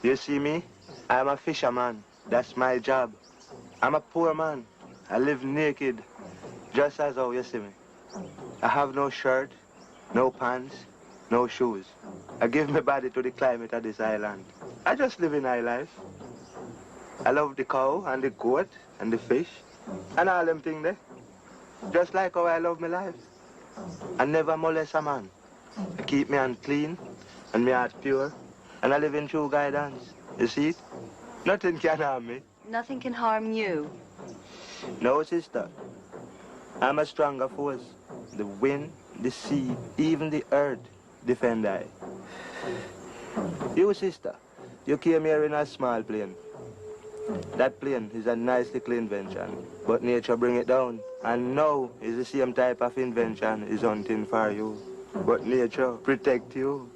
You see me? I'm a fisherman. That's my job. I'm a poor man. I live naked, just as how you see me. I have no shirt, no pants, no shoes. I give my body to the climate of this island. I just live in high life. I love the cow and the goat and the fish and all them things there. Just like how I love my life. I never molest a man. I keep me hand clean and my heart pure. And I live in true guidance. You see it? Nothing can harm me. Nothing can harm you. No, sister. I'm a stronger force. The wind, the sea, even the earth defend I. You, sister, you came here in a small plane. That plane is a nice little invention, but nature bring it down. And now is the same type of invention is hunting for you. But nature protect you.